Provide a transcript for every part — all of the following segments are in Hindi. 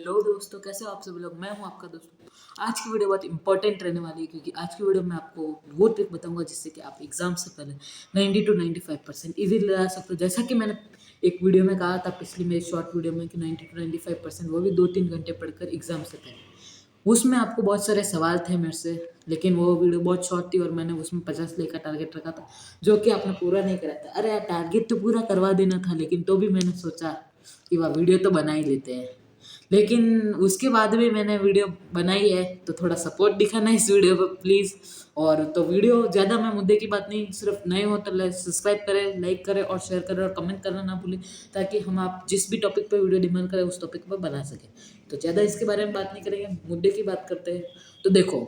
हेलो दोस्तों, कैसे हो आप सभी लोग। मैं हूं आपका दोस्त। आज की वीडियो बहुत इंपॉर्टेंट रहने वाली है क्योंकि आज की वीडियो में आपको वो ट्रिक बताऊंगा जिससे कि आप एग्जाम से पहले 90 to 95% इजीली ला सकते हो। जैसा कि मैंने एक वीडियो में कहा था, पिछली मेरी शॉर्ट वीडियो में, कि 90 to 95% वो भी 2-3 घंटे पढ़कर एग्जाम से पहले। उसमें आपको बहुत सारे सवाल थे मेरे से, लेकिन वो वीडियो बहुत शॉर्ट थी और मैंने उसमें 50 लेकर टारगेट रखा था, जो कि आपने पूरा नहीं करा था। अरे यार, टारगेट तो पूरा करवा देना था, लेकिन तो भी मैंने सोचा कि वह वीडियो तो बना ही लेते हैं। लेकिन उसके बाद भी मैंने वीडियो बनाई है, तो थोड़ा सपोर्ट दिखाना इस वीडियो पर प्लीज़। और तो वीडियो ज़्यादा मैं मुद्दे की बात नहीं, सिर्फ नए हो तो सब्सक्राइब करें, लाइक करें और शेयर करें और कमेंट करना ना भूलें, ताकि हम आप जिस भी टॉपिक पर वीडियो डिमांड करें उस टॉपिक पर बना सकें। तो ज़्यादा इसके बारे में बात नहीं करेंगे, मुद्दे की बात करते हैं। तो देखो,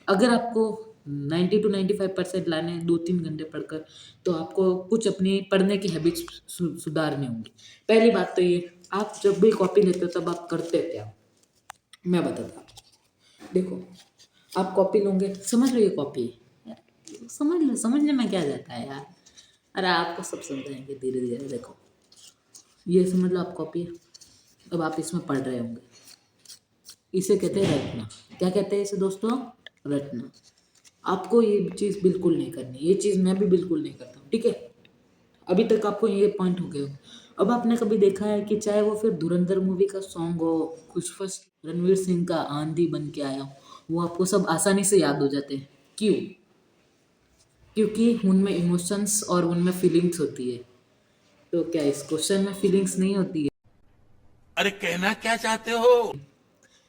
अगर आपको 90 to 95% लाने हैं 2-3 घंटे पढ़कर, तो आपको कुछ अपनी पढ़ने की हैबिट्स सुधारनी होंगी। पहली बात तो ये, आप जब भी कॉपी लेते हो तब आप करते क्या, मैं बताता हूँ। देखो, आप कॉपी लोगे, समझ लो ये कॉपी है यार, समझ लो, समझने में क्या जाता है यार। अरे आपको सब समझाएंगे धीरे धीरे। देखो, ये समझ लो आप कॉपी है, अब आप इसमें पढ़ रहे होंगे। इसे कहते हैं रटना। क्या कहते हैं इसे दोस्तों? रटना। आपको ये चीज़ बिल्कुल नहीं करनी, ये चीज़ मैं भी बिल्कुल नहीं करता हूँ, ठीक है। अभी तक आपको ये पॉइंट हो गया हो। अब आपने कभी देखा है कि चाहे वो फिर धुरंधर मूवी का सॉन्ग हो, कुछ फर्स्ट रणवीर सिंह का आंधी बन के आया हो, वो आपको सब आसानी से याद हो जाते हैं। क्यों? क्योंकि उनमें इमोशंस और उनमें फीलिंग्स होती है। तो क्या इस क्वेश्चन में फीलिंग्स नहीं होती है? अरे कहना क्या चाहते हो?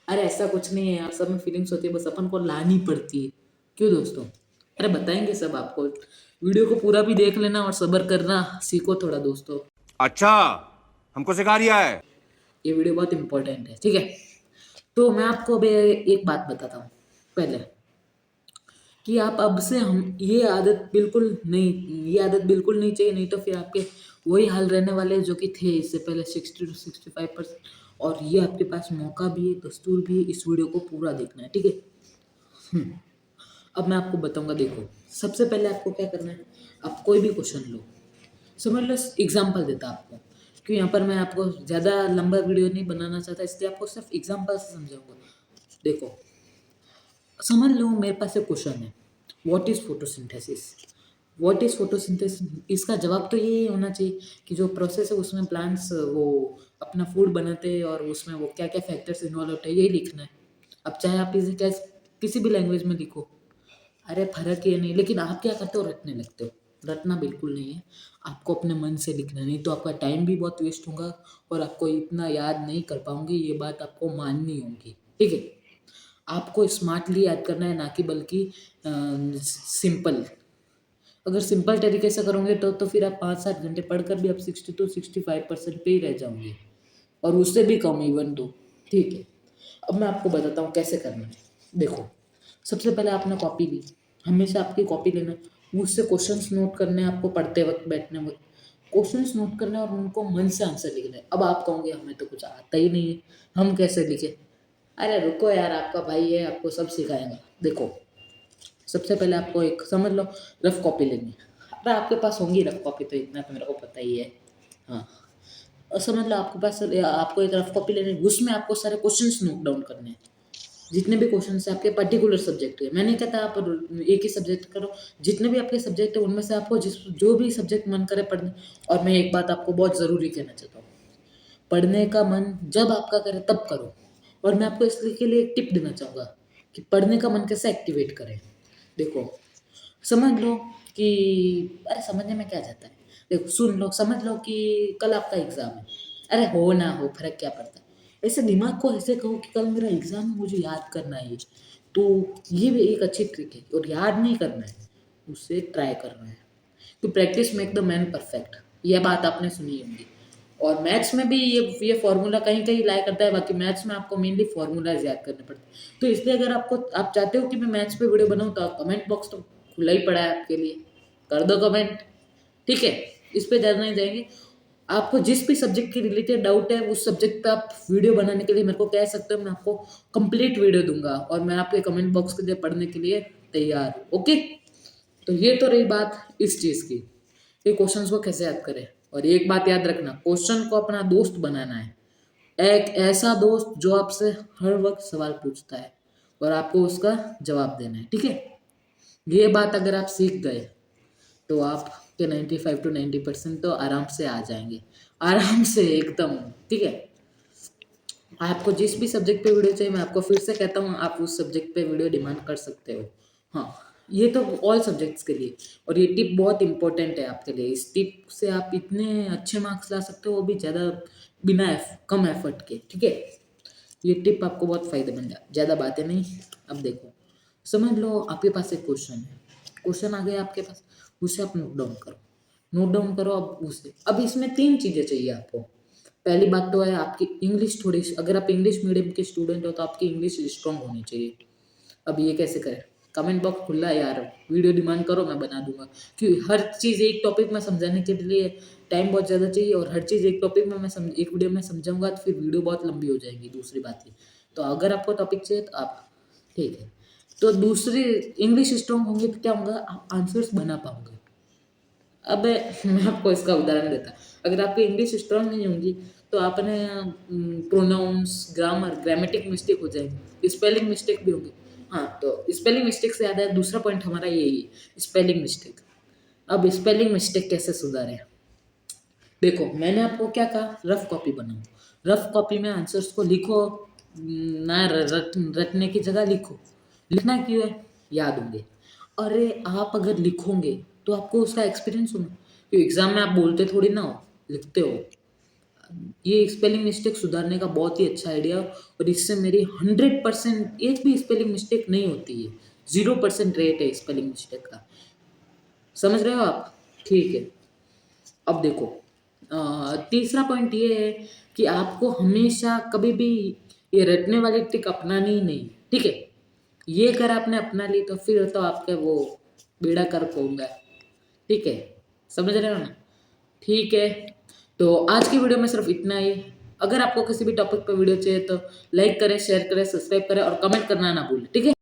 अरे ऐसा कुछ नहीं है यार, सब में फीलिंग्स होती है, बस अपन को लानी पड़ती है। क्यों दोस्तों? अरे बताएंगे सब आपको। वीडियो को पूरा भी देख लेना और सब्र करना सीखो थोड़ा दोस्तों। अच्छा, हमको सिखा रिया है। ये वीडियो बहुत इंपॉर्टेंट है, ठीक है। तो मैं आपको अभी एक बात बताता हूँ पहले, कि आप अब से हम ये आदत बिल्कुल नहीं, ये आदत बिल्कुल नहीं चाहिए, नहीं तो फिर आपके वही हाल रहने वाले हैं जो कि थे इससे पहले 60 to 65%। और ये आपके पास मौका भी है, दस्तूर भी है, इस वीडियो को पूरा देखना है, ठीक है। अब मैं आपको बताऊंगा। देखो, सबसे पहले आपको क्या करना है, आप कोई भी क्वेश्चन लो, समझ लो। एग्जाम्पल देता आपको, क्योंकि यहाँ पर मैं आपको ज़्यादा लंबा वीडियो नहीं बनाना चाहता, इसलिए आपको सिर्फ एग्जाम्पल से समझाऊंगा। देखो, समझ लो मेरे पास एक क्वेश्चन है, what is photosynthesis. What is photosynthesis, इसका जवाब तो ये होना चाहिए कि जो प्रोसेस है उसमें प्लांट्स वो अपना फूड बनाते हैं और उसमें वो क्या क्या फैक्टर्स इन्वॉल्व होते हैं, यही लिखना है। अब चाहे आप इसे किसी भी लैंग्वेज में लिखो, अरे फर्क ये नहीं। लेकिन आप क्या करते हो, रटने लगते हो। रटना बिल्कुल नहीं है, आपको अपने मन से लिखना, नहीं तो आपका टाइम भी बहुत वेस्ट होगा और आपको इतना याद नहीं कर पाओगे, ये बात आपको माननी होगी, ठीक है। आपको स्मार्टली याद करना है, ना कि बल्कि सिंपल। अगर सिंपल तरीके से करोगे तो फिर आप 5-7 घंटे पढ़कर भी आप 60 to 65% पे ही रह जाओगे, और उससे भी कम इवन तो, ठीक है। अब मैं आपको बताता हूँ कैसे करना है। देखो, सबसे पहले आपने कॉपी ली, हमेशा आपकी कॉपी लेना, मुझसे क्वेश्चंस नोट करने हैं आपको, पढ़ते वक्त बैठने वक्त क्वेश्चंस नोट करने और उनको मन से आंसर लिखना है। अब आप कहोगे हमें तो कुछ आता ही नहीं है, हम कैसे लिखे। अरे रुको यार, आपका भाई है, आपको सब सिखाएगा। देखो, सबसे पहले आपको एक समझ लो रफ कॉपी लेनी है। अरे आपके पास होंगी रफ कॉपी, तो इतना तो मेरे को पता ही है। हाँ, और समझ लो आपके पास आपको एक रफ कॉपी लेनी है, उसमें आपको सारे क्वेश्चंस नोट डाउन करने हैं। जितने भी क्वेश्चन है आपके पर्टिकुलर सब्जेक्ट के, मैं नहीं कहता आप एक ही सब्जेक्ट करो, जितने भी आपके सब्जेक्ट है उनमें से आपको जो भी सब्जेक्ट मन करे पढ़ने। और मैं एक बात आपको बहुत ज़रूरी कहना चाहता हूँ, पढ़ने का मन जब आपका करे तब करो। और मैं आपको इसके के लिए एक टिप देना चाहूँगा कि पढ़ने का मन कैसे एक्टिवेट करें। देखो, समझ लो कि, अरे समझने में क्या जाता है। देखो, सुन लो, समझ लो कि कल आपका एग्ज़ाम है। अरे हो ना हो, फर्क क्या पड़ता है। ऐसे दिमाग को ऐसे कहो कि कल मेरा एग्ज़ाम है, मुझे याद करना है ये। तो ये भी एक अच्छी ट्रिक है, और याद नहीं करना है, उसे ट्राई करना है। तो practice make the man perfect, यह बात आपने सुनी होगी। और मैथ्स में भी ये फॉर्मूला कहीं कहीं लाई करता है, बाकी मैथ्स में आपको मेनली फॉर्मूलाज याद करने पड़ते हैं। तो इसलिए अगर आप चाहते हो कि मैं मैथ्स पे वीडियो बनाऊँ, तो आप कमेंट बॉक्स तो खुला ही पड़ा है आपके लिए, कर दो कमेंट, ठीक है। इस पे ज़्यादा नहीं जाएंगे। आपको जिस भी सब्जेक्ट के रिलेटेड डाउट है, उस सब्जेक्ट पे आप वीडियो बनाने के लिए मेरे को कह सकते हो, मैं आपको कंप्लीट वीडियो दूंगा और मैं आपके कमेंट बॉक्स के लिए पढ़ने के लिए तैयार हूँ, ओके। तो ये तो रही बात इस चीज़ की, ये क्वेश्चंस को कैसे याद करें। और एक बात याद रखना, क्वेश्चन को अपना दोस्त बनाना है, एक ऐसा दोस्त जो आपसे हर वक्त सवाल पूछता है और आपको उसका जवाब देना है, ठीक है। ये बात अगर आप सीख गए तो आपके 95 to 90% तो आराम से आ जाएंगे, आराम से एकदम, ठीक है। आपको जिस भी सब्जेक्ट पे वीडियो चाहिए, मैं आपको फिर से कहता हूँ, आप उस सब्जेक्ट पे वीडियो डिमांड कर सकते हो। हाँ, ये तो ऑल सब्जेक्ट्स के लिए, और ये टिप बहुत इंपॉर्टेंट है आपके लिए। इस टिप से आप इतने अच्छे मार्क्स ला सकते हो, वो भी ज़्यादा बिना कम एफर्ट के, ठीक है। ये टिप आपको बहुत फायदेमंद है। ज़्यादा बातें नहीं, अब देखो, समझ लो आपके पास एक क्वेश्चन है, क्वेश्चन आ गया आपके पास, उसे आप नोट डाउन करो, नोट डाउन करो। अब इसमें 3 चीज़ें चाहिए आपको। पहली बात तो है आपकी इंग्लिश थोड़ी, अगर आप इंग्लिश मीडियम के स्टूडेंट हो तो आपकी इंग्लिश स्ट्रांग होनी चाहिए। अब ये कैसे करें? कमेंट बॉक्स खुला है यार, वीडियो डिमांड करो, मैं बना दूंगा। क्योंकि हर चीज़ एक टॉपिक में समझाने के लिए टाइम बहुत ज़्यादा चाहिए, और हर चीज़ एक टॉपिक में मैं एक वीडियो में समझाऊंगा तो फिर वीडियो बहुत लंबी हो जाएगी, दूसरी बात ये। तो अगर आपको टॉपिक चाहिए तो आप, ठीक है। तो दूसरी, इंग्लिश स्ट्रांग होंगे तो क्या होगा, आप आंसर्स बना पाओगे। अब मैं आपको इसका उदाहरण देता, अगर आपकी इंग्लिश स्ट्रांग नहीं होंगी तो आपने प्रोनाउंस, ग्रामेटिक मिस्टेक हो जाएंगे, स्पेलिंग मिस्टेक भी होगी। हाँ, तो स्पेलिंग मिस्टेक से याद है, दूसरा पॉइंट हमारा यही है, स्पेलिंग मिस्टेक। अब स्पेलिंग मिस्टेक कैसे सुधारें? देखो, मैंने आपको क्या कहा, रफ कॉपी बनाओ। रफ कॉपी में आंसर्स को लिखो, ना रटने की जगह लिखो। लिखना क्यों है? याद होंगे। अरे आप अगर लिखोगे तो आपको उसका एक्सपीरियंस होगा, क्योंकि एग्जाम में आप बोलते थोड़ी ना हो, लिखते हो। ये स्पेलिंग मिस्टेक सुधारने का बहुत ही अच्छा आइडिया, और इससे मेरी 100% एक भी स्पेलिंग मिस्टेक नहीं होती है। 0% रेट है स्पेलिंग मिस्टेक का, समझ रहे हो आप? ठीक है। अब देखो, तीसरा पॉइंट ये है कि आपको हमेशा कभी भी ये रटने वाली ट्रिक अपनानी ही नहीं, ठीक है। ये अगर आपने अपना ली तो फिर तो आपके वो बेड़ा गर्क होगा, ठीक है। समझ रहे हो ना? ठीक है, तो आज की वीडियो में सिर्फ इतना ही। अगर आपको किसी भी टॉपिक पर वीडियो चाहिए तो लाइक करें, शेयर करें, सब्सक्राइब करें और कमेंट करना ना भूलें, ठीक है।